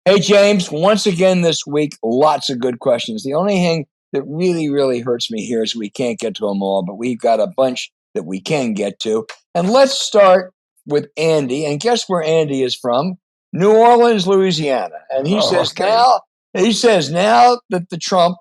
Hey, James, once again this week, lots of good questions. The only thing that really, really hurts me here is we can't get to them all, but we've got a bunch that we can get to. And let's start with Andy. And guess where Andy is from? New Orleans, Louisiana. And he says now that the Trump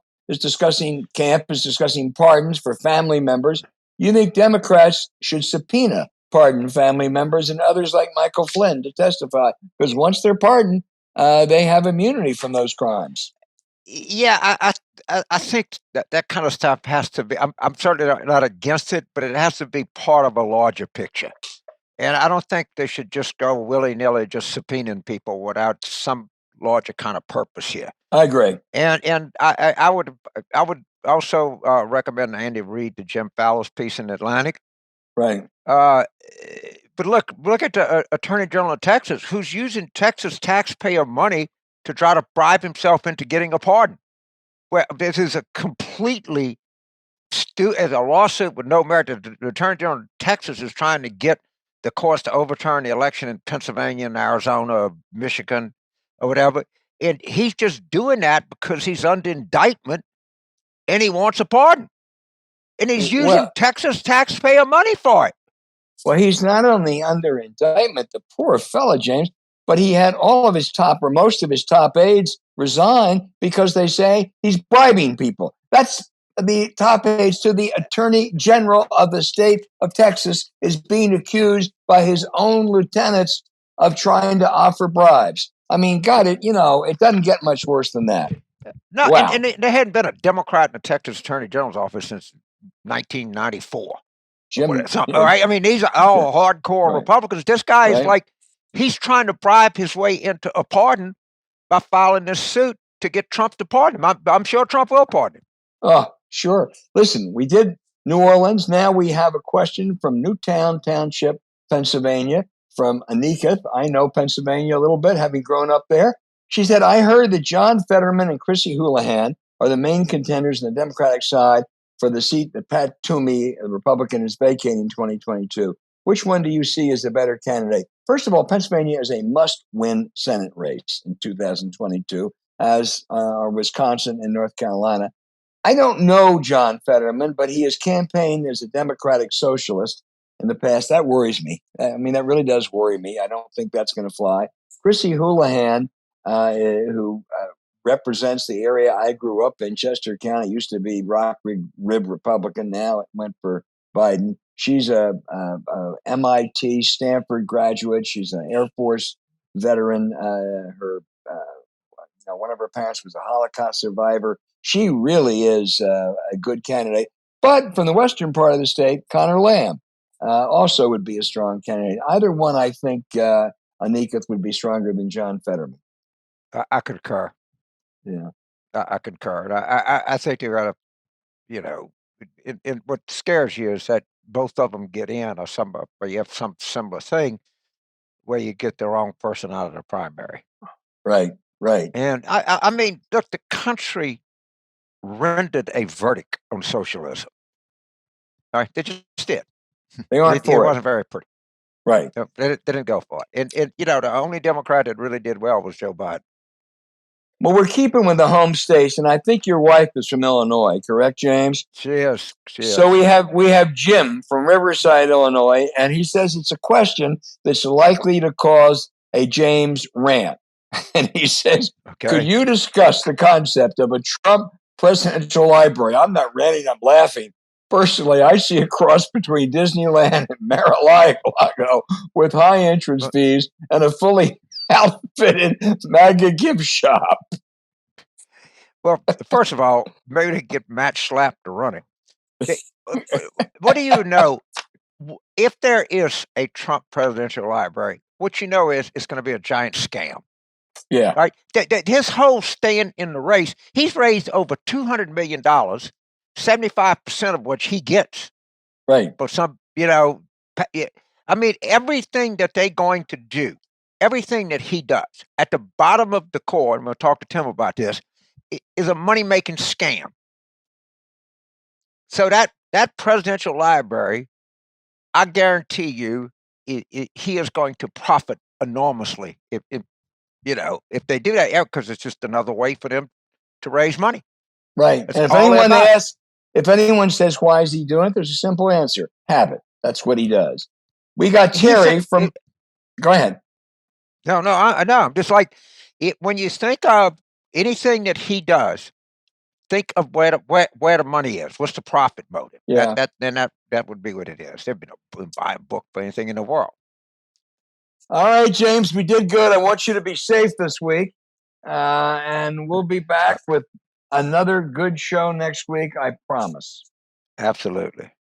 camp is discussing pardons for family members, you think Democrats should subpoena pardon family members and others like Michael Flynn to testify? Because once they're pardoned, they have immunity from those crimes. Yeah, I think that kind of stuff has to be. I'm certainly not against it, but it has to be part of a larger picture. And I don't think they should just go willy nilly, just subpoenaing people without some larger kind of purpose here. I agree. And I would also recommend Andy read the Jim Fowler's piece in Atlantic. Right. But look at the Attorney General of Texas, who's using Texas taxpayer money to try to bribe himself into getting a pardon. Well, this is a completely as a lawsuit with no merit. The Attorney General of Texas is trying to get the courts to overturn the election in Pennsylvania and Arizona or Michigan or whatever. And he's just doing that because he's under indictment and he wants a pardon. And he's using Texas taxpayer money for it. Well, he's not only under indictment, the poor fellow, James, but he had all of his top or most of his top aides resign because they say he's bribing people. That's the top aides to the Attorney General of the state of Texas is being accused by his own lieutenants of trying to offer bribes. I mean, it doesn't get much worse than that. No, wow. and there hadn't been a Democrat in the Texas Attorney General's office since 1994. All right. I mean, these are all hardcore Republicans. This guy is like, he's trying to bribe his way into a pardon by filing this suit to get Trump to pardon him. I'm sure Trump will pardon him. Oh, sure. Listen, we did New Orleans. Now we have a question from Newtown Township, Pennsylvania, from Anika. I know Pennsylvania a little bit, having grown up there. She said, I heard that John Fetterman and Chrissy Houlihan are the main contenders on the Democratic side for the seat that Pat Toomey, a Republican, is vacating in 2022. Which one do you see as the better candidate? First of all, Pennsylvania is a must-win Senate race in 2022, as are Wisconsin and North Carolina. I don't know John Fetterman, but he has campaigned as a Democratic socialist in the past. That worries me. I mean, that really does worry me. I don't think that's going to fly. Chrissy Houlihan, who represents the area I grew up in, Chester County, used to be Rock Rib Republican. Now it went for Biden. She's a MIT, Stanford graduate. She's an Air Force veteran. One of her parents was a Holocaust survivor. She really is a good candidate. But from the western part of the state, Connor Lamb also would be a strong candidate. Either one, I think, Anika, would be stronger than John Fetterman. I concur. Yeah, I concur. I think you're at what scares you is that both of them get in, or you have some similar thing where you get the wrong person out of the primary. Right. And I mean, look, the country rendered a verdict on socialism. All right, they just did. They aren't for it. It wasn't very pretty. Right. They didn't go for it. And the only Democrat that really did well was Joe Biden. Well, we're keeping with the home states, and I think your wife is from Illinois, correct, James? She is. So we have Jim from Riverside, Illinois, and he says it's a question that's likely to cause a James rant. And he says, Could you discuss the concept of a Trump presidential library? I'm not ranting, I'm laughing. Personally, I see a cross between Disneyland and Mar-a-Lago with high entrance fees and a fully outfitted MAGA gift shop. Well, first of all, maybe they get match slapped to running. What do you know? If there is a Trump presidential library, what you know is it's going to be a giant scam. Yeah. Right. His whole staying in the race, he's raised over $200 million, 75% of which he gets. Right. But I mean, everything that they're going to do, everything that he does at the bottom of the core, and I'm going to talk to Tim about this, is a money-making scam. So that presidential library, I guarantee you, he is going to profit enormously if if they do that, because it's just another way for them to raise money. Right. That's And if all anyone if anyone says, why is he doing it? There's a simple answer. Habit. That's what he does. We got Terry from, go ahead. No, I know. I'm just like, when you think of anything that he does, think of where the money is. What's the profit motive? Yeah. That would be what it is. There'd be no buy a book for anything in the world. All right, James, we did good. I want you to be safe this week. And we'll be back with another good show next week, I promise. Absolutely.